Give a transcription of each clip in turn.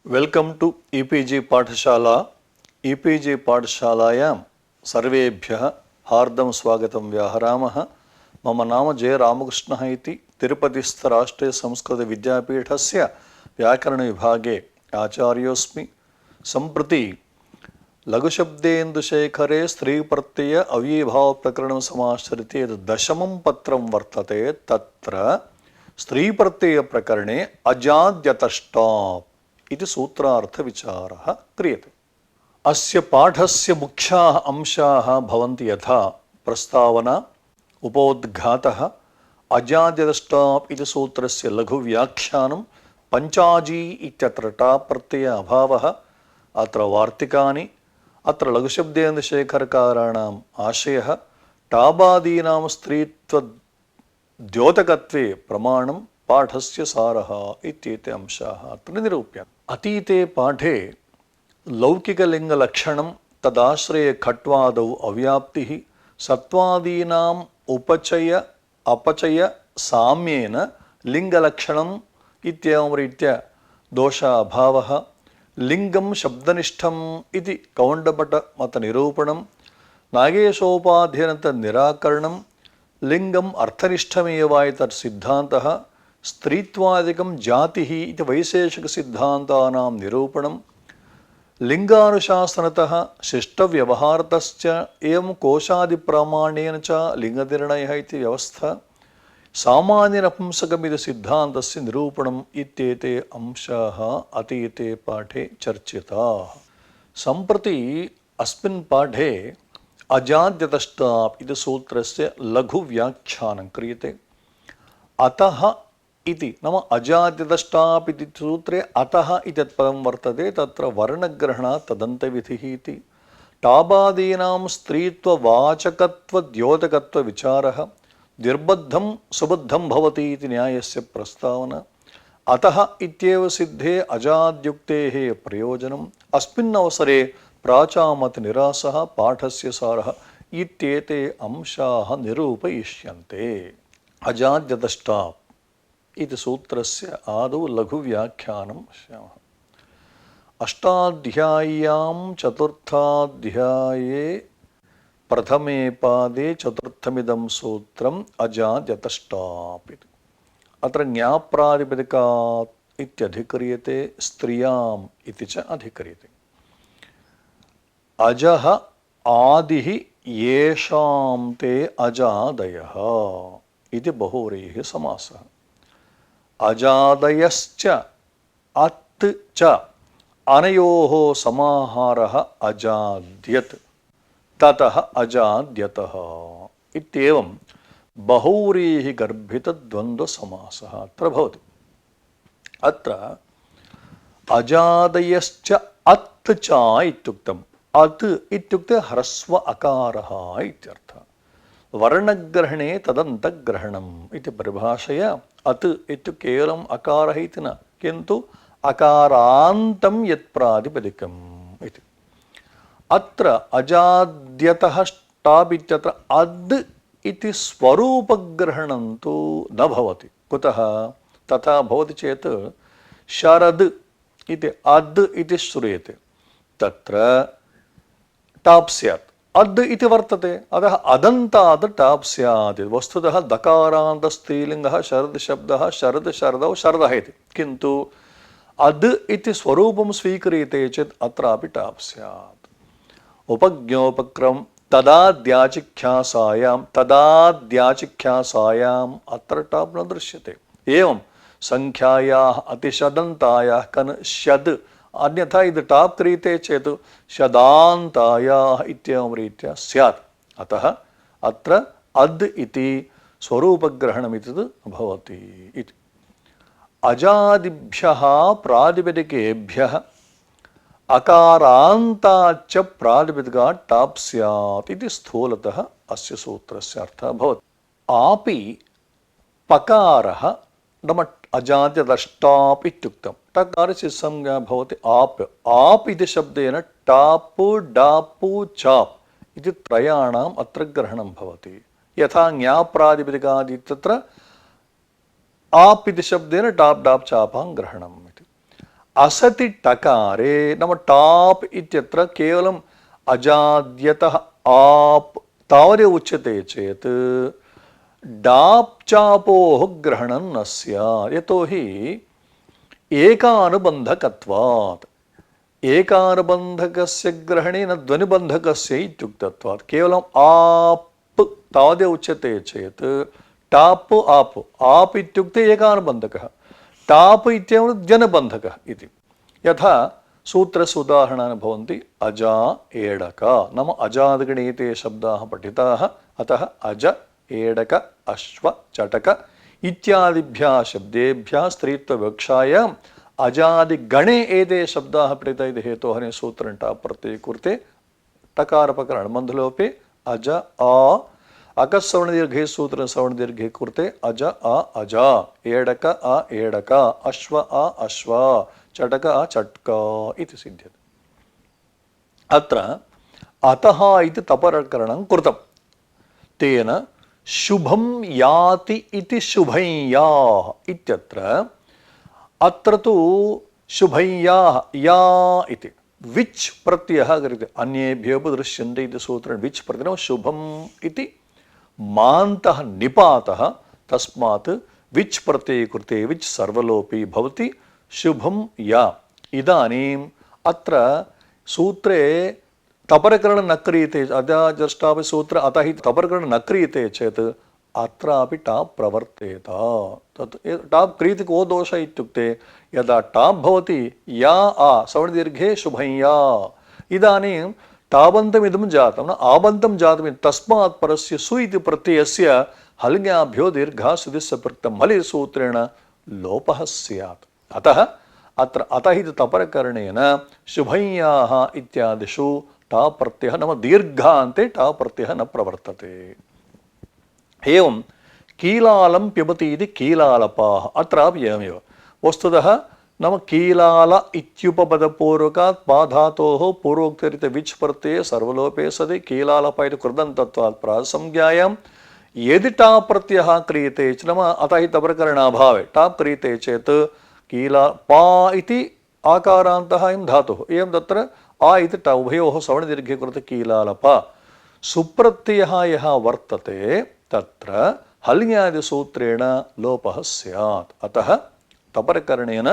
Welcome to e-PG पाठशाला। E-PG पाठशालायां सर्वेभ्यः हार्दं स्वागतं व्याहरामः। मम नाम जय रामकृष्णः इति तिरुपतिस्थ राष्ट्रीय संस्कृत विद्यापीठस्य व्याकरण विभागे आचार्योऽस्मि। सम्प्रति लघुशब्देन्दुशेखरे स्त्रीप्रत्यय अव्ययीभाव प्रकरणं समाश्रित्य दशमं पत्रं वर्तते। तत्र स्त्रीप्रत्यय प्रकरणे अजाद्यतष्टाप् इति सूत्रार्थ विचारः क्रियते। अस्य पाठस्य मुख्याः अंशाः भवन्ति यथा प्रस्तावना, उपोद्घातः, अजाद्यतष्टाप् इति सूत्रस्य लघुव्याख्यानं, पञ्चाजी इत्यत्र टाप् प्रत्यय अभावः, अत्र वार्तिकानि, अत्र लघुशब्देन्दुशेखरकाराणाम् आशयः, टाबादीनां स्त्रीत्व द्योतकत्वे प्रमाणं, पाठस्य सारः इत्येते अंशाः अत्र निरूप्यन्ते। अतीते पाठे लौकिकलिङ्गलक्षणं तदाश्रये खट्वादौ अव्याप्तिः, सत्त्वादीनाम् उपचय अपचय साम्येन लिङ्गलक्षणम् इत्येवं रीत्या दोषाभावः, लिङ्गं शब्दनिष्ठम् इति कौण्डभटमतनिरूपणं, नागेशोपाध्ययनतन्निराकरणं, लिङ्गम् अर्थनिष्ठमेव इत्यसिद्धान्तः, स्त्रीत्वादिकं जातिः इति वैशेषिकसिद्धान्तानां निरूपणं, लिङ्गानुशासनतः शिष्टव्यवहारतश्च एवं कोशादिप्रामाण्येन च लिङ्गनिर्णयः इति व्यवस्था, सामान्यनपुंसकमिति सिद्धान्तस्य निरूपणम् इत्येते अंशाः अतीते पाठे चर्चिताः। सम्प्रति अस्मिन् पाठे अजाद्यतष्टाप् इति सूत्रस्य लघुव्याख्यानं क्रियते। अतः इति नाम अजाद्यतष्टाप् इति सूत्रे अतः इत्यत् पदं वर्तते। तत्र वर्णग्रहणात् तदन्तविधिः इति। टाबादीनां स्त्रीत्ववाचकत्वद्योतकत्वविचारः निर्बद्धं सुबद्धं भवति इति न्यायस्य प्रस्तावना। अतः इत्येव सिद्धे अजाद्युक्तेः प्रयोजनम्। अस्मिन् अवसरे प्राचामतनिरासः, पाठस्य सारः इत्येते अंशाः निरूपयिष्यन्ते। अजाद्यतष्टाप् इति सूत्रस्य आदौ लघुव्याख्यानं पश्यामः। अष्टाध्याय्यां चतुर्थाध्याये प्रथमे पादे चतुर्थमिदं सूत्रम् अजाद्यतष्टाप् इति। अत्र ज्ञाप्रातिपदिकात् इत्यधिक्रियते, स्त्रियाम् इति च अधिक्रियते। अजः आदिः येषां ते अजादयः इति बहुव्रीहि समासः। अजादयश्च अत् च अनयोः समाहारः अजाद्यत्, ततः अजाद्यतः इत्येवं बहुव्रीहि गर्भितद्वन्द्वसमासः अत्र भवति। अत्र अजादयश्च अत् च इत्युक्तम्। अत् इत्युक्ते ह्रस्व अकारः इत्यर्थः। वर्णग्रहणे तदन्तग्रहणम् इति परिभाषया अत् इत्युक्ते केवलम् अकारः इति न, किन्तु अकारान्तं यत् प्रातिपदिकम् इति। अत्र अजाद्यतः टाप् इत्यत्र अद् इति स्वरूपग्रहणं तु न भवति। कुतः तथा भवति चेत् शरद् इति अद् इति श्रूयते, तत्र टाप् स्यात्। अद् इति वर्तते, अतः अदन्ताद् टाप् स्यात्। वस्तुतः दकारान्त स्त्रीलिङ्गः शरद् शब्दः, शरद् शरदौ शरदः इति, किन्तु अद् इति स्वरूपं स्वीक्रियते चेत् अत्रापि टाप् स्यात्। उपज्ञोपक्रम तदाद्याचिख्यासायाम् अत्र टाप् न दृश्यते। एवं संख्यायाः अतिशदन्तायाः कन शद्, अन्यथा इति टाप् क्रियते चेत् शदान्तायाः इत्येवं रीत्या स्यात्। अतः अत्र अद् इति स्वरूपग्रहणमिति भवति इति। अजादिभ्यः प्रातिपदिकेभ्यः अकारान्ताच्च प्रातिपदिकात् टाप् स्यात् इति स्थूलतः अस्य सूत्रस्य अर्थः भवति। आपि पकारः नाम अजाद्यतष्टाप् इत्युक्तं। टकारस्य संज्ञा भवति आप्। आप् इति शब्देन टाप् डाप् चाप् इति त्रयाणाम् अत्र ग्रहणं भवति। यथा ज्ञाप्रातिपदिकादि इत्यत्र आप इति शब्देन डाप् डाप् चापां ग्रहणम् इति। असति टकारे नाम टाप् इत्यत्र केवलम् अजाद्यतः आप् तावदेव उच्यते चेत् डाप् चापोः ग्रहणं न स्यात् यतोहि एकानुबन्धकत्वात् एकानुबन्धकस्य ग्रहणे न ध्वनिबन्धकस्य इत्युक्तत्वात् केवलम् आप् तावदेव उच्यते चेत् टाप् आप् आप् इत्युक्ते एकानुबन्धकः टाप् इत्येव ध्वनिबन्धकः इति यथा सूत्रस्य उदाहरणानि भवन्ति अजा एडक नाम अजादिगणे ते शब्दाः पठिताः अतः अज एडक अश्व चटक इत्यादिभ्यः शब्देभ्यः स्त्रीत्वविवक्षायाम् अजादिगणे एते शब्दाः पठिता इति हेतोः सूत्रं टाप् प्रत्यये कृते टकारपकरण मन्धलोपे अज आ अकस्सवर्णदीर्घे सूत्र सवर्णदीर्घे कृते अज आ अजा एडक आ एडक अश्व आ अश्व चटक आ चटक इति सिद्ध्यते अत्र अतः इति तपरकरणं कृतं तेन शुभं याति इति शुभञ्याः इत्यत्र अत्र तु शुभञ्याः या इति विच् प्रत्ययः क्रियते अन्येभ्यो दृश्यन्ते इति सूत्रेण विच् प्रत्ययः शुभम् इति मान्तः निपातः तस्मात् विच् प्रत्यये कृते विच् सर्वलोपी भवति शुभं या इदानीम् अत्र सूत्रे तपरकरणं न क्रियते अजाजष्टापि सूत्र अतः हि तपरकरणं न क्रियते चेत् अत्रापि टाप् प्रवर्तेत तत् टाप् क्रियते को दोषः इत्युक्ते यदा टाप् भवति या आ सवर्णदीर्घे शुभं या इदानीं ताबन्तमिदं जातं न आबन्तं जातं तस्मात् परस्य सु इति प्रत्ययस्य हल्ङ्याभ्यो दीर्घः सुदिस्य प्रक्तं हलि सूत्रेण लोपः स्यात् अतः अत्र अतः इति तपरकरणेन शुभञ्याः इत्यादिषु टाप् प्रत्ययः नाम दीर्घान्ते टाप् प्रत्ययः न प्रवर्तते एवं कीलालं पिबति इति कीलालपाः अत्रापि एवमेव वस्तुतः नाम कीलाल इत्युपपदपूर्वकात् पाधातोः पूर्वोक्तरित विच् प्रत्यये सर्वलोपे सति कीलालप इति कृदन्तत्वात् प्रासंज्ञायां यदि टाप् प्रत्ययः क्रियते च नाम अतः हि तपरकरणाभावे टाप् क्रियते चेत् कीला पा इति आकारान्तः अयं धातुः एवं तत्र आ इति ट उभयोः सवर्णदीर्घे कृते कीलालप सुप्रत्ययः यः वर्तते तत्र हल्ङ्यादिसूत्रेण लोपः स्यात् अतः तपरकरणेन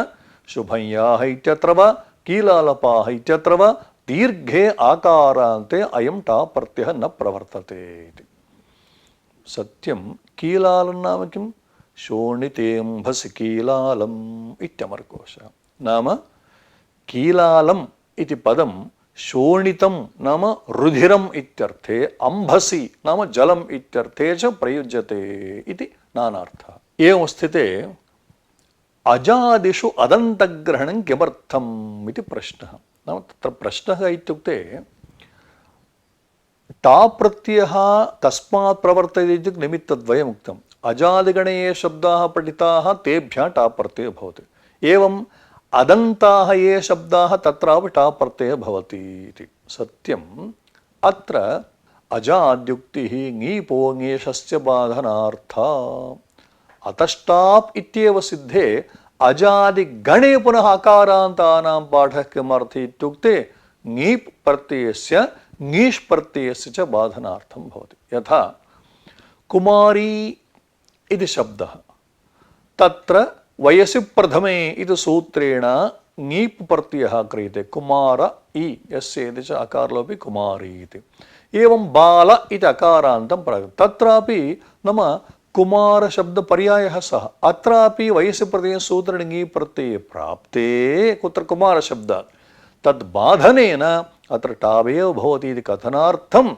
शुभञ्याः इत्यत्र वा कीलालपाः इत्यत्र वा दीर्घे आकारान्ते अयं टाप् प्रत्ययः न प्रवर्तते इति सत्यं कीलालं नाम किं शोणितेऽम्भसि कीलालम् इत्यमरकोशः नाम कीलालम् इति पदं शोणितं नाम रुधिरम् इत्यर्थे अम्भसि नाम जलम् इत्यर्थे च प्रयुज्यते इति नानार्थः एवं स्थिते अजादिषु अदन्तग्रहणं किमर्थम् इति प्रश्नः नाम तत्र प्रश्नः इत्युक्ते टाप् प्रत्ययः कस्मात् प्रवर्तते इत्युक्ते निमित्तद्वयम् उक्तम् अजादिगणे ये शब्दाः पठिताः तेभ्यः टाप् प्रत्ययः भवति एवम् अदन्ताः ये शब्दाः तत्रापि टाप् प्रत्ययः भवति इति सत्यम् अत्र अजाद्युक्तिः ङीपो ङेशस्य बाधनार्था अतस्टाप् इत्येव सिद्धे अजादिगणे पुनः अकारान्तानां पाठः किमर्थः इत्युक्ते ङीप् प्रत्ययस्य ङीष् प्रत्ययस्य च बाधनार्थं भवति यथा कुमारी इति शब्दः तत्र वयसि प्रथमे इति सूत्रेण ङीप् प्रत्ययः क्रियते कुमार इ यस्य इति च अकारलोपि कुमारी इति एवं बाल इति अकारान्तं तत्रापि नाम कुमारशब्दपर्यायः सः अत्रापि वयसि प्रत्यये सूत्रेण ङीप् प्रत्यये प्राप्ते कुत्र कुमारशब्दात् तद्बाधनेन अत्र टावेव भवति इति कथनार्थम्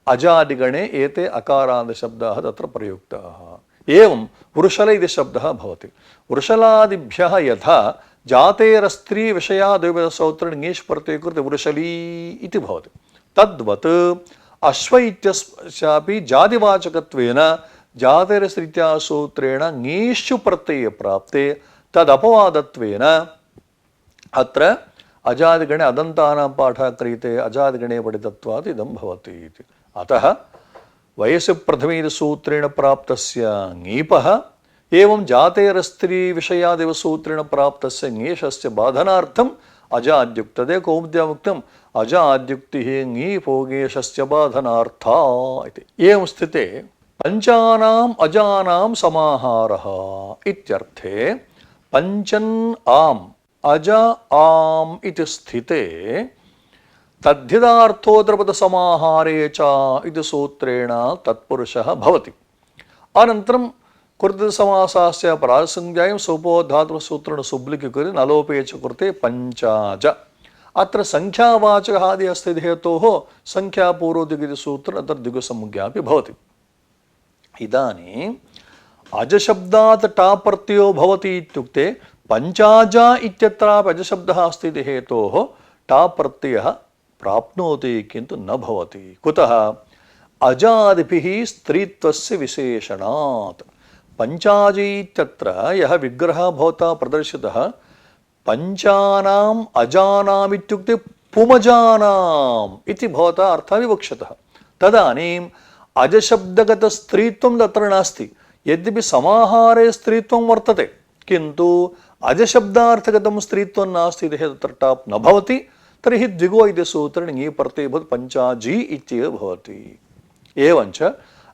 अजादिगणे एते अकारान्तशब्दाः तत्र प्रयुक्ताः एवं वृषल इति शब्दः भवति वृषलादिभ्यः यथा जातेरस्त्री विषयाद्विपदसूत्रेण ङीष् प्रत्यये कृते वृषली इति भवति तद्वत् अश्व इत्यस्यापि जातिवाचकत्वेन जातेरस्त्रीत्या सूत्रेण ङीष् प्रत्यये प्राप्ते तदपवादत्वेन अत्र अजादिगणे अदन्तानां पाठः क्रियते अजादिगणे पठितत्वात् इदं भवति इति अतः वयसि प्रथमे सूत्रेण प्राप्तस्य ङीपः एवं जातेरस्त्री विषयादेव सूत्रेण प्राप्तस्य ङेशस्य बाधनार्थम् अजाद्युक्तते कौमुद्यामुक्तम् अजाद्युक्तिः ङीपोगेशस्य बाधनार्था इति। एवं स्थिते पंचानाम् अजानां समाहारः इत्यर्थे पंचन् आम् अज आम् इति स्थिते तद्धितार्थोत्तरपदसमाहारे च इति सूत्रेण तत्पुरुषः भवति। अनन्तरं कृतसमासस्य प्रासंज्ञायां सोपोधातुसूत्रेण सुब्लिकीकृत्य नलोपे च कृते पञ्चाज। अत्र संख्यावाचकः आदि अस्ति हेतोः संख्यापूर्वदिगिति सूत्रेण अत्र द्विगुसंज्ञापि भवति। इदानीम् अजशब्दात् टाप् प्रत्ययो भवति इत्युक्ते पञ्चाज इत्यत्रापि अजशब्दः अस्ति इति हेतोः टाप् प्रत्ययः प्राप्नोति किन्तु न भवति। कुतः? अजादिभिः स्त्रीत्वस्य विशेषणात्। पञ्चाजी इत्यत्र यः विग्रहः भवता प्रदर्शितः पञ्चानाम् अजानाम् इत्युक्ते पुमजानाम् इति भवता अर्थः विवक्षितः। तदानीम् अजशब्दगतस्त्रीत्वं तत्र नास्ति। यद्यपि समाहारे स्त्रीत्वं वर्तते किन्तु अजशब्दार्थगतं स्त्रीत्वं नास्ति इति तत्र टाप् न भवति। तर्हि द्विगो इति सूत्रेण ङी प्रत्ययो भवति पञ्चाजी इत्येव भवति। एवञ्च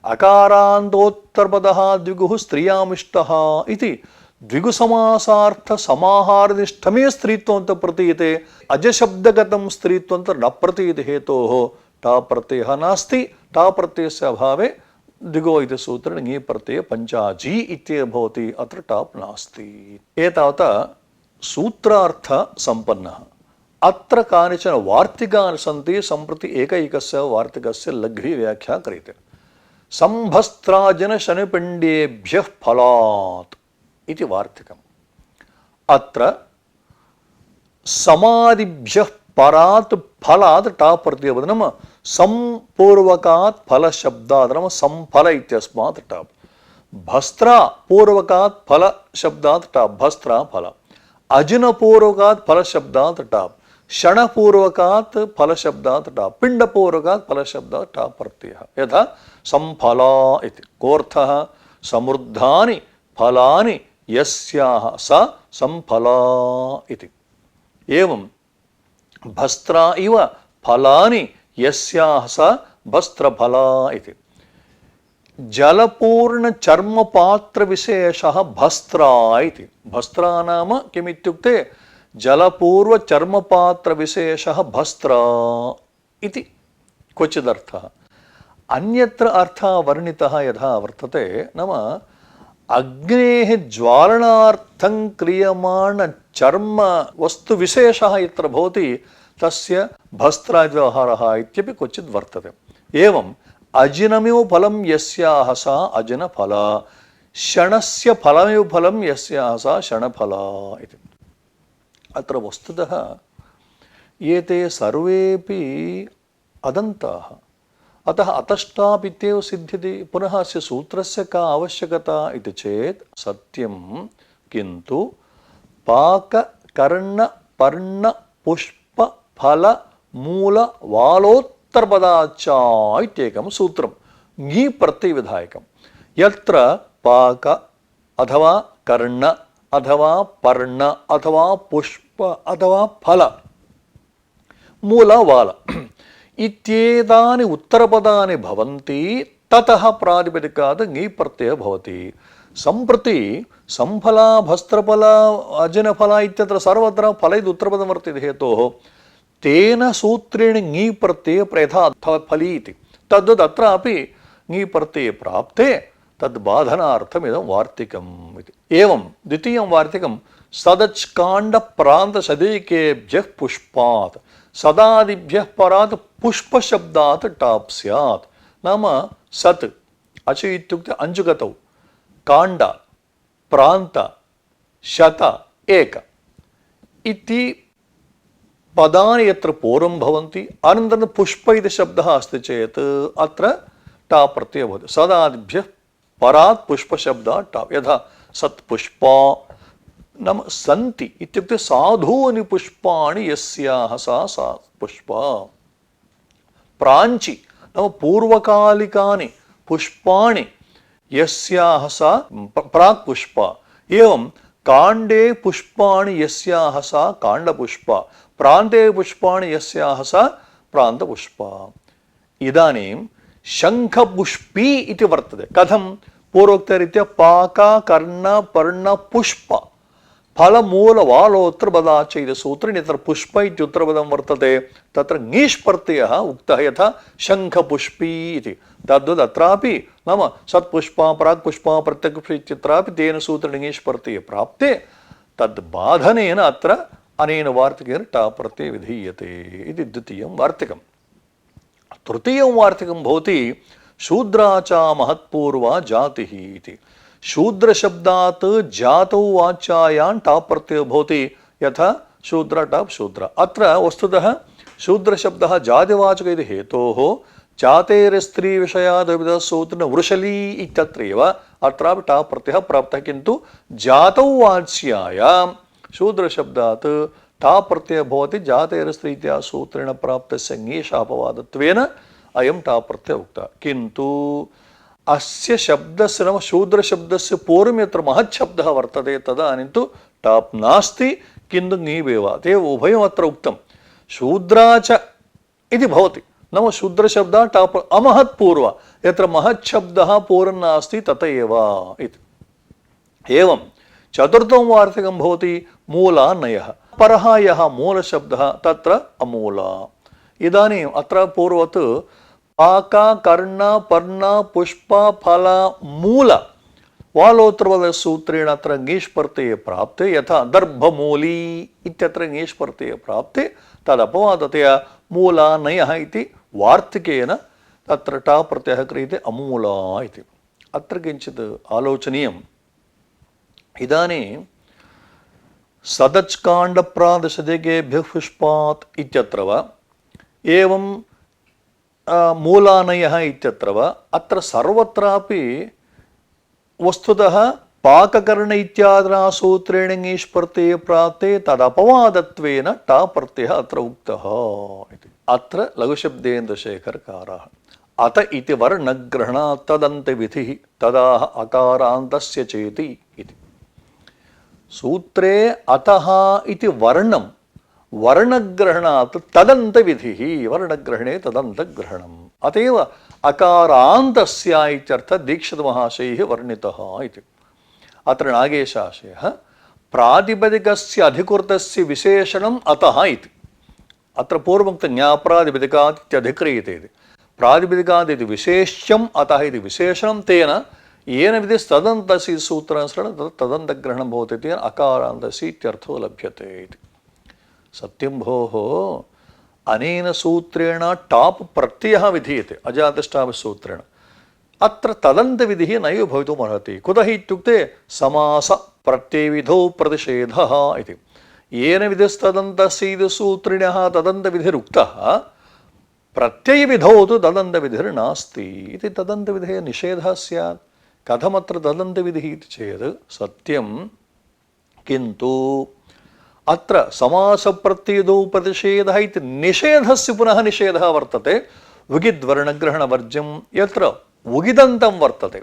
अकारान्तोत्तरपदः द्विगुः स्त्रियामिष्टः इति द्विगुसमासार्थसमाहारनिष्ठमे स्त्रीत्वं प्रतीयते। अजशब्दगतं स्त्रीत्वं न प्रतीयते हेतोः टाप् प्रत्ययः नास्ति। टाप् प्रत्ययस्य अभावे द्विगो इति सूत्रेण ङी प्रत्यये पञ्चाजी इत्येव भवति। अत्र टाप् नास्ति। एतावता सूत्रार्थ सम्पन्नः। अत्र कानिचन वार्तिकानि सन्ति। सम्प्रति एकैकस्य वार्तिकस्य लघ्वी व्याख्या क्रियते। संभस्त्राजन शनिपिण्डेभ्यः फलात् इति वार्तिकम्। अत्र समादिभ्यः परात् फलात् टाप् प्रत्ययो भवति। नाम संपूर्वकात् फलशब्दात् नाम संफल इत्यस्मात् टाप्। भस्त्रा पूर्वकात् फलशब्दात् टाप् भस्त्रा फल। अजिनपूर्वकात् फलशब्दात् टाप्। क्षणपूर्वकात् फलशब्दात् टाप्। पिण्डपूर्वकात् फलशब्दात् टाप् प्रत्ययः। यथा संफला इति कोऽर्थः? समृद्धानि फलानि यस्याः सा संफला इति। एवं भस्त्रा इव फलानि यस्याः सा भस्त्रफला इति। जलपूर्ण चर्मपात्रविशेषः भस्त्रा इति। भस्त्रा नाम किमित्युक्ते जलपूर्वचर्मपात्रविशेषः भस्त्रा इति क्वचिदर्थः। अन्यत्र अर्थः वर्णितः यथा वर्तते नाम अग्नेः ज्वालनार्थं क्रियमाण चर्म वस्तुविशेषः यत्र भवति तस्य भस्त्राव्यवहारः इत्यपि क्वचित् वर्तते। एवम् अजिनमेव फलं यस्याः सा अजिनफला। क्षणस्य फलमेव फलं यस्याः सा क्षणफला इति। अत्र वस्तुतः एते सर्वेपि अदन्ताः। अतः अतष्टाप् इत्येव सिद्ध्यति। पुनः अस्य सूत्रस्य का आवश्यकता इति चेत् सत्यं किन्तु पाक कर्ण पर्ण पुष्प फल मूल वालोत्तरपदाच्च इत्येकं सूत्रं ङी प्रत्ययविधायकं। यत्र पाक अथवा कर्ण अथवा पर्ण अथवा पुष्प अथवा फल मूल वाल इत्येतानि उत्तरपदानि भवन्ति ततः प्रातिपदिकात् ङी प्रत्ययः भवति। सम्प्रति संफला भस्त्रफला अजिनफला इत्यत्र सर्वत्र फल इति उत्तरपदं वर्तते हेतोः तेन सूत्रेण ङी प्रत्यये प्रयथा फली इति। तद्वत् अत्रापि ङी प्रत्यये प्राप्ते तद् बाधनार्थमिदं वार्तिकम् इति। एवं द्वितीयं वार्तिकं सदच्काण्डप्रान्तसदैकेभ्यः पुष्पात्। सदादिभ्यः परात् पुष्पशब्दात् टाप् स्यात्। नाम सत् अचि इत्युक्ते अञ्जुगतौ काण्ड प्रान्त शत एक इति पदानि यत्र पूर्वं भवन्ति अनन्तरं पुष्प इति शब्दः अस्ति चेत् अत्र टाप् प्रत्ययः भवति। सदादिभ्यः परात् पुष्पशब्दात् टाप्। यथा सत्पुष्पा नाम सन्ति इत्युक्ते साधूनि पुष्पाणि यस्याः सा सा पुष्पा। प्राञ्चि नाम पूर्वकालिकानि पुष्पाणि यस्याः सा प्राक् पुष्पा एवं काण्डे पुष्पाणि यस्याः सा काण्डपुष्पा प्रान्ते पुष्पाणि यस्याः सा प्रान्तपुष्पा इदानीं शङ्खपुष्पी इति वर्तते कथं पूर्वोक्तरीत्या पाका कर्ण पर्ण पुष्प फलमूलवालोत्तरपदाच्च इति सूत्रेण यत्र पुष्प इत्युत्तरपदं वर्तते तत्र ङीष् प्रत्ययः उक्तः यथा शङ्खपुष्पी इति तद्वत् अत्रापि नाम सत्पुष्पा प्राक्पुष्पा प्रत्यक्पुष्पा इत्यत्रापि तेन सूत्रेण ङीष् प्रत्यये प्राप्ते तद् बाधनेन अत्र अनेन वार्तिकेन टा प्रत्यये विधीयते इति द्वितीयं वार्तिकम् तृतीयं वार्तिकं भवति शूद्रा च महत्पूर्वा जातिः इति शूद्रशब्दात् जातौ वाच्यायां टाप् प्रत्ययो भवति यथा शूद्र टाप् शूद्र अत्र वस्तुतः शूद्रशब्दः जातिवाचक इति हेतोः जातेर्स्त्रीविषयाद् सूत्रेण वृषली इत्यत्रैव अत्रापि टाप् प्रत्ययः प्राप्तः किन्तु जातौ वाच्यायां शूद्रशब्दात् टाप् प्रत्ययः भवति जातेर्स्त्री इत्या सूत्रेण प्राप्तस्य ङीषापवादत्वेन अयं टाप् प्रत्ययः उक्तः किन्तु अस्य शब्दस्य नाम शूद्रशब्दस्य पूर्वं यत्र महच्छब्दः वर्तते तदानीं तु टाप् नास्ति किन्तु ङीवेव तदेव उभयम् अत्र उक्तं शूद्रा च इति भवति नाम शूद्रशब्दः टाप् अमहत्पूर्व यत्र महच्छब्दः पूर्वं नास्ति तत एव इति एवं चतुर्थं वार्तिकं भवति मूलान्वयः परः यः मूलशब्दः तत्र अमूला इदानीम् अत्र पूर्वत् पाका कर्ण पर्ण पुष्प फल मूल वालोत्तरपदसूत्रेण अत्र ङीष् प्रत्यये प्राप्ते यथा दर्भमूली इत्यत्र ङीष् प्रत्यये प्राप्ते तदपवादतया मूलान्वयः इति वार्तिकेन तत्र टा प्रत्ययः क्रियते अमूला इति अत्र किञ्चित् आलोचनीयम् इदानीं सदच्काण्डप्रादशदिकेभ्यः पुष्पात् इत्यत्र वा एवं मूलान्वयः इत्यत्र वा अत्र सर्वत्रापि वस्तुतः पाककर्ण इत्यादिना सूत्रेण ङीष् प्रत्यये प्राप्ते तदपवादत्वेन टा प्रत्ययः अत्र उक्तः इति अत्र लघुशब्देन्द्रशेखरकारः अत इति वर्णग्रहणात् तदन्तविधिः तदाह अकारान्तस्य चेति इति सूत्रे अतः इति वर्णं वर्णग्रहणात् तदन्तविधिः वर्णग्रहणे तदन्तग्रहणम् अतएव अकारान्तस्य इत्यर्थः दीक्षितमहाशयैः वर्णितः इति अत्र नागेशाशयः प्रातिपदिकस्य अधिकृतस्य विशेषणम् अतः इति अत्र पूर्वमुक्त ज्ञाप्रातिपदिकात् इत्यधिक्रियते इति प्रातिपदिकात् इति विशेष्यम् अतः इति विशेषणं तेन येन विधिस्तदन्तस्य सूत्रानुसरण तदन्तग्रहणं भवति तेन अकारान्तस्य इत्यर्थो लभ्यते इति सत्यं भोः अनेन सूत्रेण टाप् प्रत्ययः विधीयते अजातिष्ठाप् सूत्रेण अत्र तदन्तविधिः नैव भवितुमर्हति कुतः इत्युक्ते समास प्रत्ययविधौ प्रतिषेधः इति येन विधिस्तदन्तस्य इति सूत्रिणः तदन्तविधिरुक्तः प्रत्ययविधौ तु तदन्तविधिर्नास्ति इति तदन्तविधेः निषेधः स्यात् कथमत्र तदन्तविधिः इति चेत् सत्यं किन्तु अत्र समासप्रत्ययदौ प्रतिषेधः इति निषेधस्य पुनः निषेधः वर्तते उगिद्वर्णग्रहणवर्ज्यं यत्र उगिदन्तं वर्तते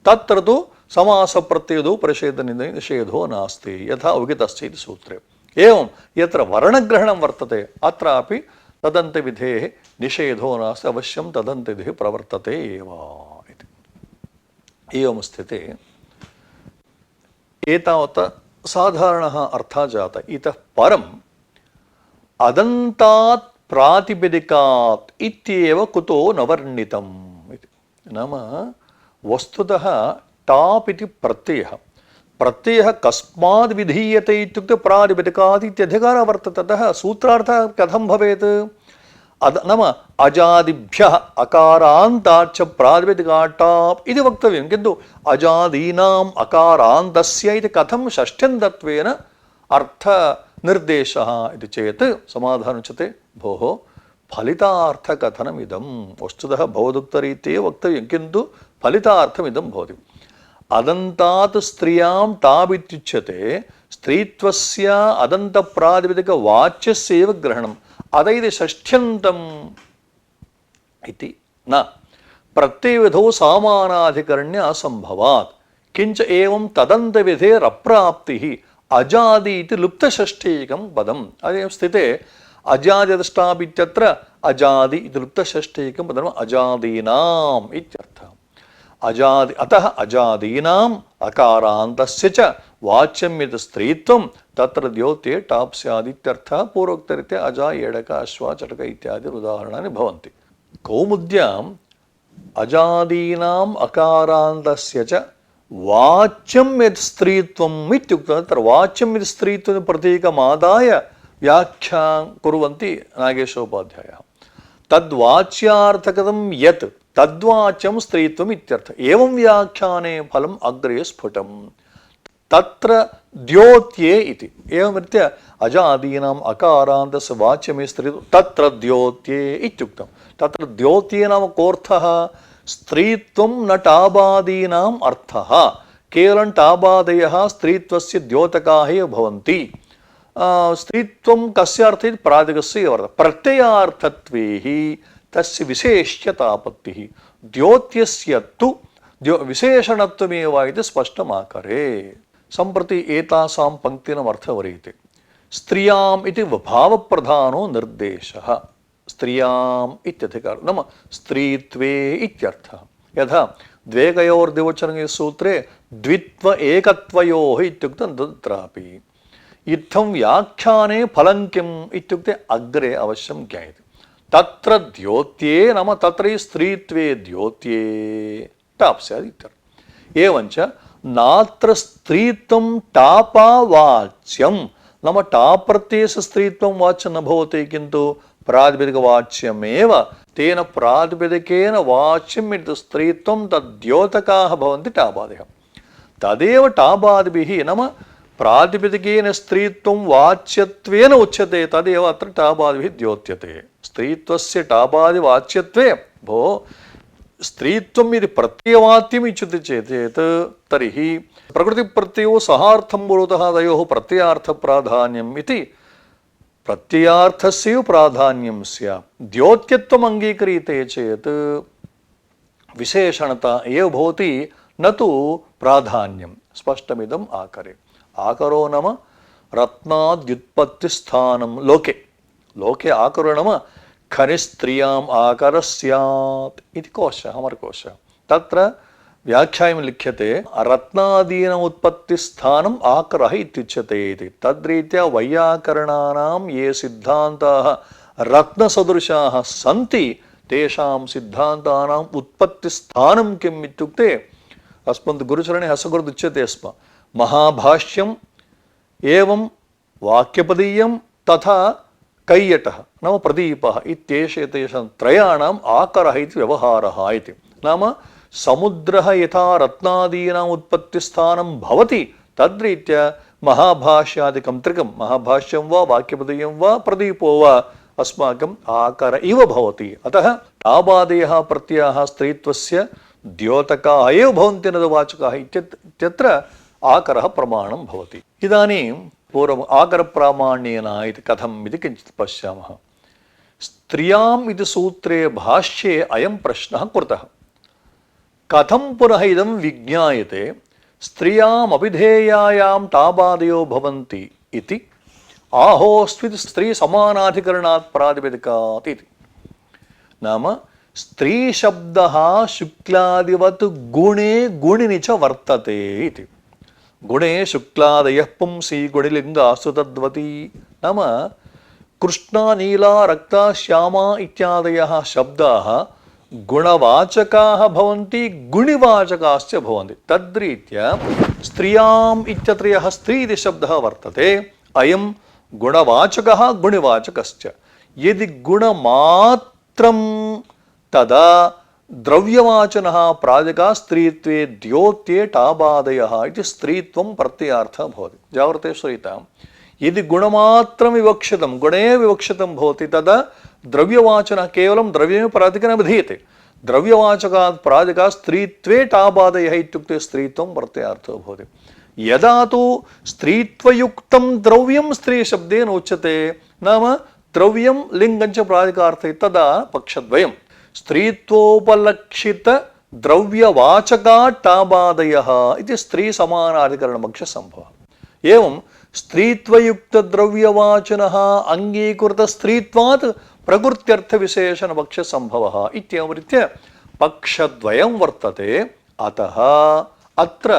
तत्र तु समासप्रत्ययदौ प्रतिषेधनिषेधो नास्ति यथा उगितस्य इति सूत्रे एवं यत्र वर्णग्रहणं वर्तते अत्रापि तदन्तविधेः निषेधो नास्ति अवश्यं तदन्तविधिः प्रवर्तते एव इति एवं स्थिते एतावत् साधारणः अर्थः जातः इतः परम् अदन्तात् प्रातिपदिकात् इत्येव कुतो न वर्णितम् इति नाम वस्तुतः टाप् इति प्रत्ययः कस्माद् विधीयते इत्युक्ते प्रातिपदिकात् इत्यधिकारः वर्तते ततः सूत्रार्थः कथं भवेत् नाम अजादिभ्यः अकारान्ताच्च प्रातिपदिकात् टाप् इति वक्तव्यं किन्तु अजादीनाम् अकारान्तस्य इति कथं षष्ठ्यन्तत्वेन अर्थनिर्देशः इति चेत् समाधानं उच्यते भोः फलितार्थकथनमिदं वस्तुतः भवदुक्तरीत्या वक्तव्यं किन्तु फलितार्थमिदं भवति अदन्तात् स्त्रियां टाप् इत्युच्यते स्त्रीत्वस्य अदन्तप्रातिपदिकवाच्यस्यैव ग्रहणम् अत इति षष्ठ्यन्तम् इति न प्रत्ययविधौ सामानाधिकरण्य असंभवात् किंच एवं तदन्तविधेरप्राप्तिः अजादि इति लुप्तषष्ठीकं पदम् अदे स्थिते अजादिदष्टापि इत्यत्र अजादि इति लुप्तषष्ठीकं पदम् अजादीनाम् इत्यर्थः अजादि अतः अजादीनाम् अकारान्तस्य च वाच्यं यत् स्त्रीत्वं तत्र द्योत्ये टाप् स्यात् इत्यर्थः पूर्वोक्तरीत्या अजा एडक अश्व चटक इत्यादि उदाहरणानि भवन्ति कौमुद्याम् अजादीनाम् अकारान्तस्य च वाच्यं यत् स्त्रीत्वम् इत्युक्तं तत्र वाच्यं यत् स्त्रीत्वं प्रतीकमादाय व्याख्यां कुर्वन्ति नागेशोपाध्यायः तद्वाच्यार्थकं यत् तद्वाच्यं स्त्रीत्वम् इत्यर्थः एवं व्याख्याने फलम् अग्रे स्फुटम् तत्र द्योत्ये इति एवं अजादीनाम् अकारान्तस्य वाच्यमे स्त्रीत्वं तत्र द्योत्ये इत्युक्तं तत्र द्योत्ये नाम कोऽर्थः स्त्रीत्वं न टाबादीनाम् अर्थः केवलं टाबादयः स्त्रीत्वस्य द्योतकाः एव भवन्ति स्त्रीत्वं कस्य अर्थे प्रातिकस्य एव अर्थः प्रत्ययार्थत्वे हि तस्य विशेष्यतापत्तिः द्योत्यस्य तु विशेषणत्वमेव इति स्पष्टमाकरे सम्प्रति एतासां पङ्क्तीनाम् अर्थः वर्तते स्त्रियाम् इति भावप्रधानो निर्देशः स्त्रियाम् इत्यधिकारः नाम स्त्रीत्वे इत्यर्थः यथा द्वेकयोर्द्विवचने सूत्रे द्वित्व एकत्वयोः इत्युक्तं तत्रापि इत्थं व्याख्याने फलं किम् इत्युक्ते अग्रे अवश्यं ज्ञायते तत्र द्योत्ये नाम तत्र स्त्रीत्वे द्योत्ये टाप् स्यात् इत्यर्थः एवञ्च नात्र स्त्रीत्वं टापावाच्यं नाम टाप् प्रत्ययस्य स्त्रीत्वं वाच्यं न भवति किन्तु प्रातिपदिकवाच्यमेव तेन प्रातिपदिकेन वाच्यं यत् स्त्रीत्वं तद्द्योतकाः भवन्ति टापादयः तदेव टापादिभिः नाम प्रातिपदिकेन स्त्रीत्वं वाच्यत्वेन उच्यते तदेव अत्र टापादिभिः द्योत्यते स्त्रीत्वस्य टापादिवाच्यत्वे भो स्त्रीत्वं यदि प्रत्ययवाच्यम् इच्छति चेत् तर्हि प्रकृतिप्रत्ययो सहार्थं पुरतः तयोः प्रत्ययार्थप्राधान्यम् इति प्रत्ययार्थस्यैव प्राधान्यं स्यात् द्योत्यत्वम् अङ्गीक्रियते चेत् विशेषणता एव भवति न तु प्राधान्यं स्पष्टमिदम् आकरे आकरो नाम रत्नाद्युत्पत्तिस्थानं लोके लोके आकरो नाम खनिस्त्रियाम् आकरः स्यात् इति कोशः अमरकोशः तत्र व्याख्यानं लिख्यते रत्नादीनाम् उत्पत्तिस्थानम् आकरः इत्युच्यते इति तद्रीत्या वैयाकरणानां ये सिद्धान्ताः रत्नसदृशाः सन्ति तेषां सिद्धान्तानाम् उत्पत्तिस्थानं किम् इत्युक्ते अस्मद् गुरुचरणे हसगुरुदुच्यते स्म महाभाष्यम् एवं वाक्यपदीयं तथा कैयटः नाम प्रदीपः इत्येषे तेषां त्रयाणाम् आकरः इति व्यवहारः इति नाम समुद्रः यथा रत्नादीनाम् उत्पत्तिस्थानं भवति तद्रीत्या महाभाष्यादिकं त्रिकं महाभाष्यं वा वाक्यपदीयं वा प्रदीपो वा अस्माकम् आकर इव भवति अतः टाबादयः प्रत्ययाः स्त्रीत्वस्य द्योतकाः एव भवन्ति न वाचकाः इत्यत्र आकरः प्रमाणं भवति इदानीं पूर्वम् आकरप्रामाण्येन इति कथम् इति किञ्चित् पश्यामः स्त्रियाम् इति सूत्रे भाष्ये अयं प्रश्नः कृतः कथं पुनः इदं विज्ञायते स्त्रियाम् अभिधेयायां टाबादयो भवन्ति इति आहोस्त्विति स्त्रीसमानाधिकरणात् प्रातिपदिकात् इति नाम स्त्रीशब्दः शुक्लादिवत् गुणे गुणिनि च वर्तते इति गुणे शुक्लादयः पुंसि गुणिलिङ्गास्तु तद्वती नाम कृष्णा नीला रक्ता श्यामा इत्यादयः शब्दाः गुणवाचकाः भवन्ति गुणिवाचकाश्च भवन्ति तद्रीत्या स्त्रियाम् इत्यत्र यः स्त्री इति शब्दः वर्तते अयं गुणवाचकः गुणिवाचकश्च यदि गुणमात्रं तदा द्रव्यवाचनः प्रातिपदिका स्त्रीत्वे द्योत्ये टाबादयः इति स्त्रीत्वं प्रत्ययार्थः भवति जाग्रते श्रूयताम् यदि गुणमात्रं विवक्षितं गुणे विवक्षितं भवति तदा द्रव्यवाचनः केवलं द्रव्यमेव प्रातिपदिकेन विधीयते द्रव्यवाचकात् प्रातिपदिका स्त्रीत्वे टाबादयः इत्युक्ते स्त्रीत्वं प्रत्ययार्थः भवति यदा तु स्त्रीत्वयुक्तं द्रव्यं स्त्रीशब्देन उच्यते नाम द्रव्यं लिङ्गञ्च प्रातिपदिकार्थे तदा पक्षद्वयं स्त्रीत्वोपलक्षित द्रव्यवाचका टाबादयः इति स्त्री समानाधिकरणपक्षसम्भवः। एवं स्त्रीत्वयुक्तद्रव्यवाचिनः अङ्गीकृतस्त्रीत्वात् प्रकृत्यर्थविशेषणपक्षसम्भवः इत्येवं पक्षद्वयं वर्तते। अतः अत्र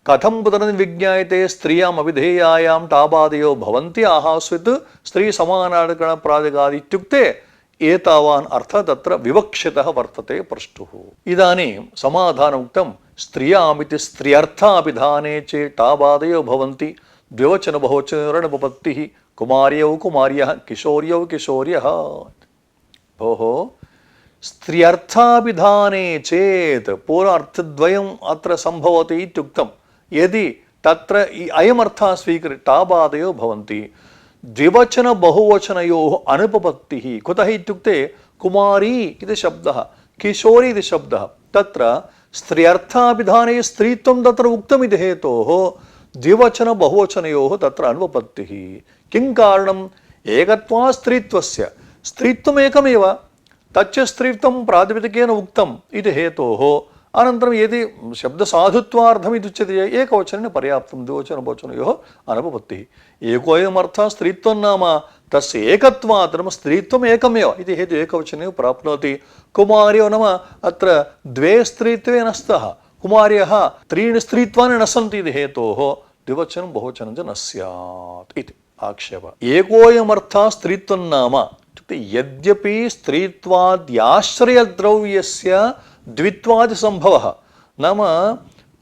कथं पुनर्विज्ञायते स्त्रियाम् अविधेयायां टाबादयो भवन्ति आहास्वित् स्त्री समानाधिकरणप्रातिपदिक इत्युक्ते एतावान् अर्थः तत्र विवक्षितः वर्तते प्रष्टुः। इदानीं समाधानमुक्तं स्त्रियामिति स्त्र्यर्थाभिधाने चेत् टाबादयो भवन्ति द्विवचन बहुवचनरणोपपत्तिः कुमार्यौ कुमार्यः किशोर्यौ किशोर्यः। भोः स्त्र्यर्थाभिधाने चेत् पूर्वार्थद्वयम् अत्र सम्भवति इत्युक्तं। यदि तत्र अयमर्थः स्वीक्रियते टाबादयो भवन्ति द्विवचन बहुवचनयोः अनुपपत्तिः। कुतः इत्युक्ते कुमारी इति शब्दः किशोरी इति शब्दः तत्र स्त्र्यर्थाभिधाने स्त्रीत्वं तत्र उक्तमिति हेतोः द्विवचन बहुवचनयोः तत्र अनुपपत्तिः। किं कारणम्? एकत्वात् स्त्रीत्वस्य स्त्रीत्वमेकमेव तच्च स्त्रीत्वं प्रातिपदिकेन उक्तम् इति हेतोः अनन्तरं यदि शब्दसाधुत्वार्थम् इति उच्यते एकवचनेन पर्याप्तं द्विवचन बहुवचनयोः अनुपपत्तिः। एकोऽयमर्थः स्त्रीत्वं नाम तस्य एकत्वात् नाम स्त्रीत्वम् एकमेव इति हेतु एकवचने प्राप्नोति। कुमार्यो नाम अत्र द्वे स्त्रीत्वे न स्तः कुमार्यः त्रीणि स्त्रीत्वानि न सन्ति इति हेतोः द्विवचनं बहुवचनं च न स्यात् इति आक्षेपः। एकोऽयमर्थः स्त्रीत्वं नाम इत्युक्ते यद्यपि स्त्रीत्वाद्याश्रयद्रव्यस्य द्वित्वादि संभवः नाम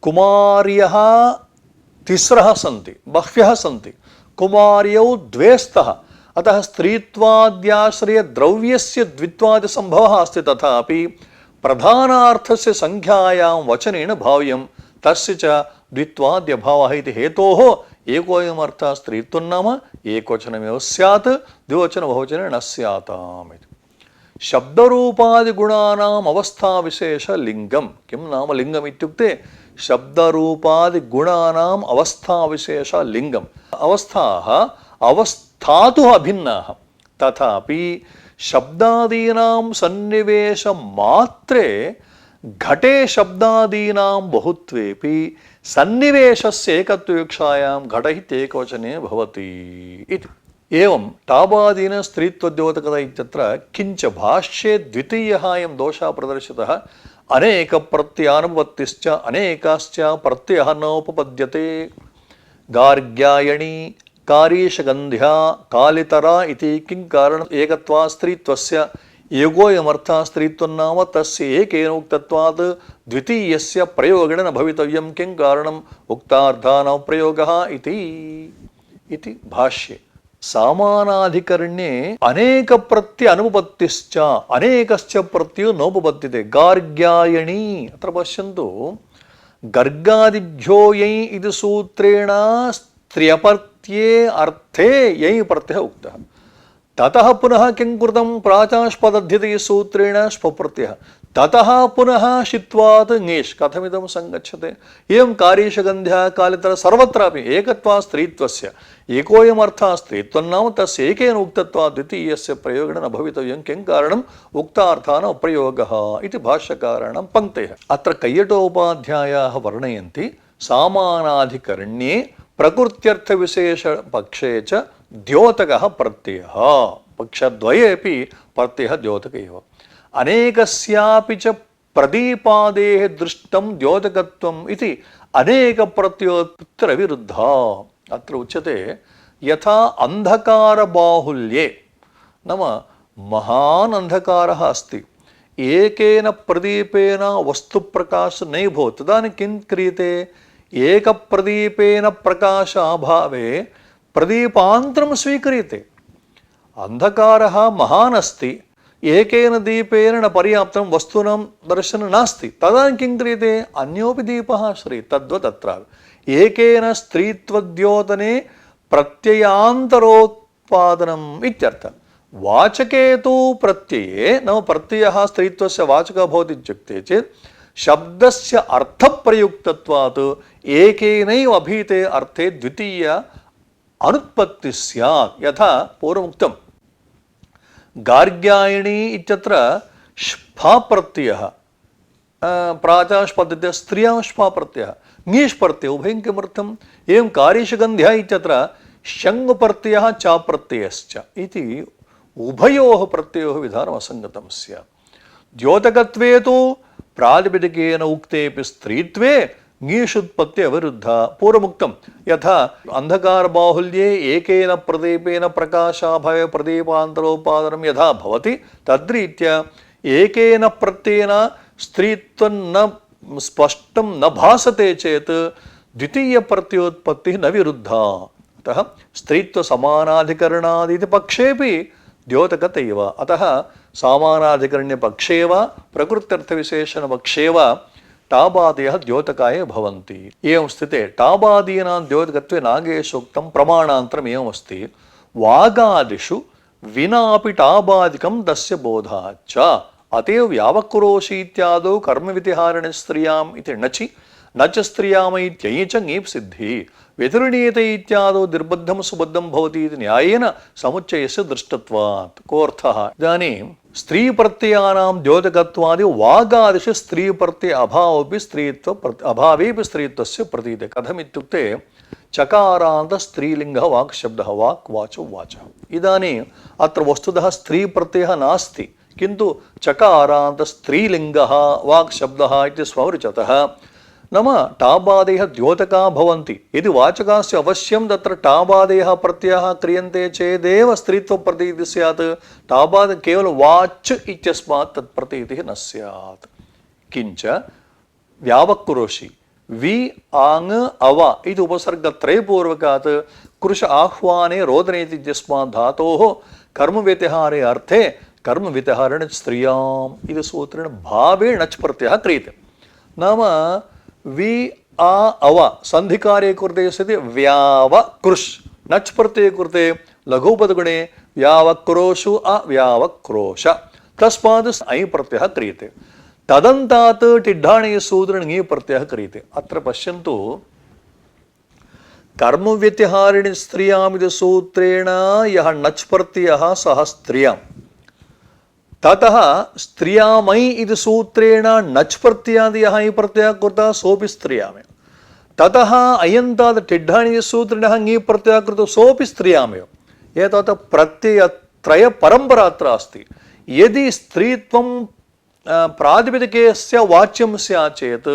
कुमार्यः तिस्रः सन्ति बह्व्यः सन्ति कुमार्यौ द्वे स्तः अतः स्त्रीत्वाद्याश्रयद्रव्यस्य द्वित्वादि संभवः अस्ति। तथापि प्रधानार्थस्य संख्यायां वचनेन भाव्यं तस्य च द्वित्वाद्यभावः इति हेतोः एकोऽयमर्थः स्त्रीत्वं नाम एकवचनमेव स्यात् द्विवचन बहुवचने न स्याताम् इति। शब्दरूपादिगुणानाम् अवस्थाविशेषलिङ्गं किं नाम लिङ्गम् इत्युक्ते शब्दरूपादिगुणानाम् अवस्थाविशेषलिङ्गम्। अवस्थाः अवस्थातुः अभिन्नाः तथापि शब्दादीनां सन्निवेशमात्रे घटे शब्दादीनां बहुत्वेपि सन्निवेशस्य एकत्वविवक्षायां घट इत्येकवचने भवति इति। एवं टाबादीन स्त्रीत्वद्योतकता इत्यत्र किञ्च भाष्ये द्वितीयः अयं दोषः प्रदर्शितः अनेकप्रत्ययानुपपत्तिश्च अनेकाश्च प्रत्ययः नोपपद्यते। गार्ग्यायणी कारीशगन्ध्या कालितरा इति किं कारणम् एकत्वात् स्त्रीत्वस्य एकोऽयमर्थः स्त्रीत्वं नाम तस्य एकेन उक्तत्वात् द्वितीयस्य प्रयोगेण न भवितव्यं किं कारणम् उक्तार्थानां प्रयोगः इति भाष्ये। सामानाधिकरण्ये अनेक प्रत्यय अनुपपत्तिश्च अनेकश्च प्रत्ययो नोपपद्यते। गार्ग्यायणी अत्र पश्यन्तु गर्गादिभ्यो यै इति सूत्रेण स्त्र्यप्रत्यये अर्थे यै प्रत्ययः उक्तः ततः पुनः किं कृतं प्राचाष्पदध्यते सूत्रेण स्पप्रत्ययः ततः पुनः शित्वात् ङेष् कथमिदं सङ्गच्छते। एवं कारीशगन्ध्या कालितर सर्वत्रापि एकत्वात् स्त्रीत्वस्य एकोऽयमर्थः स्त्रीत्वं नाम तस्य एकेन उक्तत्वात् द्वितीयस्य प्रयोगेण न भवितव्यं किं कारणम् उक्तार्थानां प्रयोगः इति भाष्यकाराणां पङ्क्तयः। अत्र कैयटोपाध्यायाः वर्णयन्ति सामानाधिकरण्ये प्रकृत्यर्थविशेषपक्षे च द्योतकः प्रत्ययः पक्षद्वयेपि प्रत्ययः द्योतक एव। अनेकस्यापि च प्रदीपादेः दृष्टं द्योतकत्वम् इति अनेकप्रत्ययोत्तरविरुद्धः। अत्र उच्यते यथा अन्धकारबाहुल्ये नाम महान् अन्धकारः अस्ति एकेन प्रदीपेन वस्तुप्रकाशः नैव भवति तदानीं किं क्रियते एकप्रदीपेन प्रकाशाभावे प्रदीपान्तरं स्वीक्रियते। अन्धकारः महान् अस्ति एकेन दीपेन न पर्याप्तं वस्तूनां दर्शनं नास्ति तदानीं किं क्रियते अन्योपि दीपः आश्रयेत् तद्वत् अत्र एकेन स्त्रीत्वद्योतने प्रत्ययान्तरोत्पादनम् इत्यर्थः। वाचके तु प्रत्यये नाम प्रत्ययः स्त्रीत्वस्य वाचकः भवति इत्युक्ते चेत् शब्दस्य अर्थप्रयुक्तत्वात् एकेनैव अभीते अर्थे द्वितीय अनुत्पत्ति स्यात्। यथा पूर्वमुक्तं गार्ग्यायणी इत्यत्र श्फा प्रत्ययः प्राचाश् पद्धत्या स्त्रियांश्फा प्रत्ययः ङीष् प्रत्ययः उभयं किमर्थम् एवं कार्यशगन्ध्या इत्यत्र शङ् प्रत्ययः च प्रत्ययश्च इति उभयोः प्रत्ययोः विधानम् असङ्गतं स्यात् द्योतकत्वे तु प्रातिपदिकेन उक्तेऽपि स्त्रीत्वे ङीषुत्पत्ति अविरुद्धा पूर्वमुक्तं यथा अन्धकारबाहुल्ये एकेन प्रदीपेन प्रकाशाभावे प्रदीपान्तरोपादनं यथा भवति तद्रीत्या एकेन प्रत्ययेन स्त्रीत्वं न स्पष्टं न भासते चेत् द्वितीयप्रत्ययोत्पत्तिः न विरुद्धा अतः स्त्रीत्वसमानाधिकरणादिति पक्षेपि द्योतकत एव अतः सामानाधिकरण्यपक्षे वा प्रकृत्यर्थविशेषणपक्षे वा टाबादयः द्योतकाय भवन्ति एवं स्थिते टाबादीनां द्योतकत्वे नागेशोक्तं प्रमाणान्तरम् एवमस्ति वागादिषु विनापि टाबादिकं तस्य बोधाच्च अतएव व्यावक्रोषि इत्यादौ कर्मवितिहारिणि स्त्रियाम् इति नचि न च स्त्रियामैत्ययि च ङीप् सिद्धिः व्यतिरिणीयते इत्यादौ निर्बद्धं सुबद्धं भवति इति न्यायेन समुच्चयस्य दृष्टत्वात् कोऽर्थः इदानीं स्त्रीप्रत्ययानां द्योतकत्वादि वागादिषु स्त्रीप्रत्यय अभावेपि स्त्रीत्वस्य प्रतीते कथमित्युक्ते चकारान्त स्त्रीलिङ्गः वाक् शब्दः वाक् वाचो वाचः इदानीम् अत्र वस्तुतः स्त्रीप्रत्ययः नास्ति किन्तु चकारान्त स्त्रीलिङ्गः वाक् शब्दः इति स्ववृचतः नाम टाबादयः द्योतका भवन्ति यदि वाचकास्य अवश्यं तत्र टाबादयः प्रत्ययः क्रियन्ते चेदेव स्त्रीत्वप्रतीतिः स्यात् टाबाद केवलं वाच् इत्यस्मात् तत्प्रतीतिः न स्यात् किञ्च व्यावक्रोषि वि आङ् अव इति उपसर्गत्रयपूर्वकात् कृश आह्वाने रोदने इत्यस्मात् धातोः कर्मव्यतिहारे अर्थे कर्मव्यतिहारेण स्त्रियाम् इति सूत्रेण भावे णच् प्रत्ययः क्रियते नाम वि आ अव सन्धिकार्ये कृते सति व्यावकृष् णच् प्रत्यये कृते लघुपदगुणे व्यावक्रोषु अव्यावक्रोश तस्मात् ऐ प्रत्ययः क्रियते तदन्तात् टिड्ढाणीय सूत्रेण ङी प्रत्ययः क्रियते अत्र पश्यन्तु कर्मव्यतिहारिणि स्त्रियाम् इति सूत्रेण यः णच् प्रत्ययः सः स्त्रियाम् ततः स्त्रियामै इति सूत्रेण णच् प्रत्ययादि यः ङी प्रत्ययः कृतः सोऽपि स्त्रियामेव ततः अयन्तात् टिड्ढाणीयसूत्रेणः ङी प्रत्ययः कृतः सोऽपि स्त्रियामेव एतावत् प्रत्ययत्रयपरम्परा अत्र अस्ति यदि स्त्रीत्वं प्रातिपदिकस्य वाच्यं स्यात् चेत्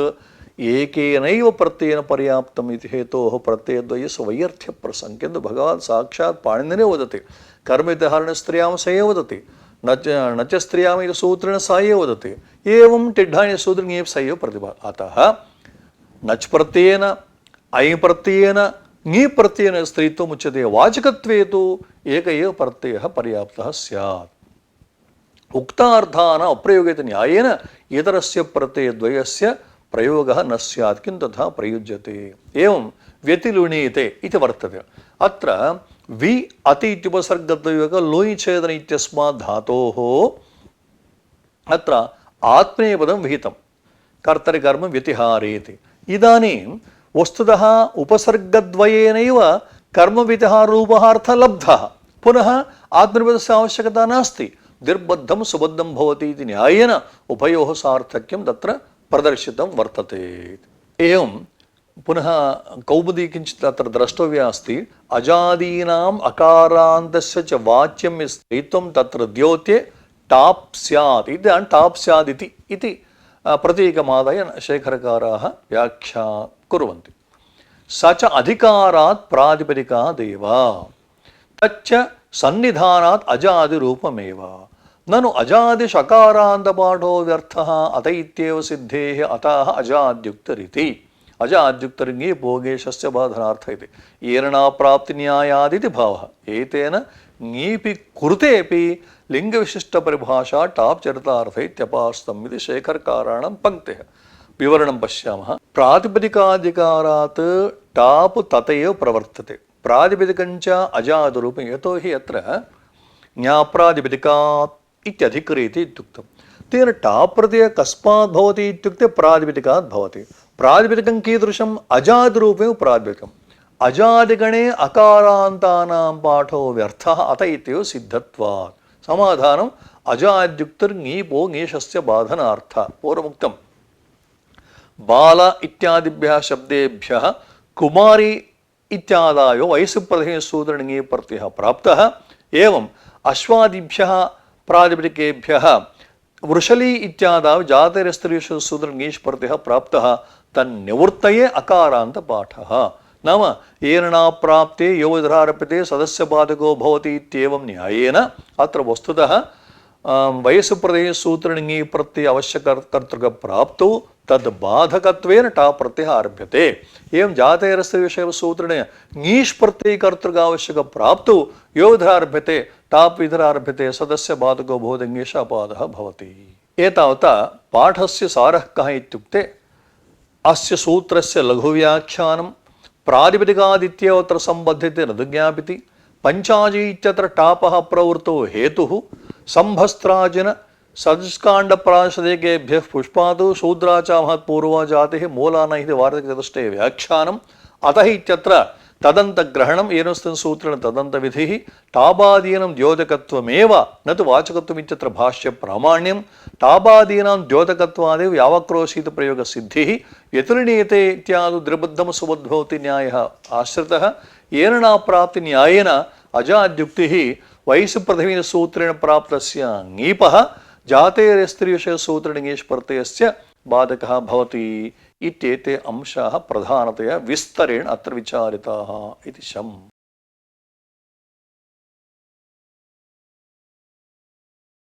एकेनैव प्रत्ययेन पर्याप्तम् इति हेतोः प्रत्ययद्वयस्य वैयर्थ्यप्रसङ्गः किन्तु भगवान् साक्षात् पाणिनिना वदति कर्मव्यतिहारिणि स्त्रियां स एव वदति न च स्त्रियाम् इति सूत्रेण स एव वदति एवं टिड्ढाणीयसूत्रेण ङी स एव प्रतिभा अतः नच् प्रत्ययेन ऐ प्रत्ययेन ङी प्रत्ययेन स्त्रीत्वम् उच्यते वाचकत्वे तु एक एव प्रत्ययः पर्याप्तः स्यात् उक्तार्थानाम् अप्रयोगेन न्यायेन इतरस्य प्रत्ययद्वयस्य प्रयोगः न स्यात् किन्तु तथा प्रयुज्यते एवं व्यतिलुणीयते इति वर्तते अत्र वि अति इत्युपसर्गद्वयोः लोयि छेदन इत्यस्मात् धातोः अत्र आत्मनेपदं विहितं कर्तरिकर्म व्यतिहारेति इदानीं वस्तुतः उपसर्गद्वयेनैव कर्मव्यतिहाररूपः अर्थः लब्धः पुनः आत्मनेपदस्य आवश्यकता नास्ति निर्बद्धं सुबद्धं भवति इति न्यायेन उभयोः सार्थक्यं तत्र प्रदर्शितं वर्तते एवं पुनः कौमुदी किञ्चित् अत्र द्रष्टव्या अस्ति अजादीनाम् अकारान्तस्य च वाच्यं स्त्रीत्वं तत्र द्योत्ये टाप् स्यात् इति टाप् स्यात् इति प्रतीकमादाय शेखरकाराः व्याख्या कुर्वन्ति स च अधिकारात् प्रातिपदिकादेव तच्च सन्निधानात् अजादिरूपमेव ननु अजादिशकारान्तपाठो व्यर्थः अत इत्येव सिद्धेः अतः अजाद्युक्तरिति अजाद्युक्तरिङि भोगेशस्य बाधनार्थ इति येरणाप्राप्तिन्यायादिति भावः एतेन ङीपि कुरुतेपि लिङ्गविशिष्टपरिभाषा टाप् चरितार्थ इत्यपास्तम् इति शेखरकाराणां पङ्क्तेः विवरणं पश्यामः प्रातिपदिकाधिकारात् टाप् तत एव प्रवर्तते प्रातिपदिकञ्च अजादरूपं यतोहि अत्र ज्ञाप्रातिपदिकात् इत्यधिक्रियते इत्युक्तं तेन टाप् प्रत्ययः कस्मात् भवति इत्युक्ते प्रातिपदिकात् भवति प्रातिपदिकं कीदृशम् अजादिरूपेण प्रातिपदिकम् अजादिगणे अकारान्तानां पाठो व्यर्थः अत इत्येव सिद्धत्वात् समाधानम् अजाद्युक्तिर्ङीपो ङेशस्य बाधनार्थ पूर्वमुक्तम् बाल इत्यादिभ्यः शब्देभ्यः कुमारी इत्यादायो वयसुप्रतिसूत्रनिङे प्रत्ययः प्राप्तः एवं अश्वादिभ्यः प्रातिपदिकेभ्यः वृषली इत्यादायो जातिरस्त्रीषु सूत्रनिङेष् प्रत्ययः प्राप्तः तन्निवृत्तये अकारान्त पाठः नाम येन प्राप्ते यो विधरारभ्यते सदस्यबाधको भवति इत्येवं न्यायेन अत्र वस्तुतः वयसुप्रतिसूत्रनिङे प्रत्यय आवश्यकर्तृकप्राप्तौ तद् बाधकत्वेन टा प्रत्ययः आरभ्यते एवं जातेरस्त्रीविषयसूत्रेण ङीष् प्रत्ययकर्तृकावश्यक प्राप्तौ यो विधरारभ्यते टाप् विधरारभ्यते सदस्य बाधको भवति ङेष अपादः भवति। एतावता पाठस्य सारः कः इत्युक्ते अस्य सूत्रस्य लघुव्याख्यानं प्रातिपदिकादित्येवत्र सम्बध्यते न ज्ञापिति पंचाजी इत्यत्र टापः प्रवृत्तो हेतुः संभस्त्राजिन सदस्काण्डप्राशदेकेभ्यः पुष्पात् शूद्राचामहत्पूर्वा जातिः मूलाना इति वार्तिकचतुष्टये व्याख्यानम् अतः इत्यत्र तदन्तग्रहणम् येनोस्मिन् सूत्रेण तदन्तविधिः टापादीनं द्योतकत्वमेव न तु वाचकत्वम् इत्यत्र भाष्यप्रामाण्यं टापादीनां द्योतकत्वादेव यावक्रोशीतप्रयोगसिद्धिः व्यतिरिणीयते इत्यादि द्विबद्धं सुबुद्भवति न्यायः आश्रितः येन न प्राप्ति न्यायेन अजाद्युक्तिः वयसुप्रथमसूत्रेण प्राप्तस्य ङीपः जातेरस्त्रीविषयसूत्रेण ङेष् प्रत्ययस्य बाधकः भवति इत्येते अंशाः प्रधानतया विस्तरेण अत्र विचारिताः इति शम्।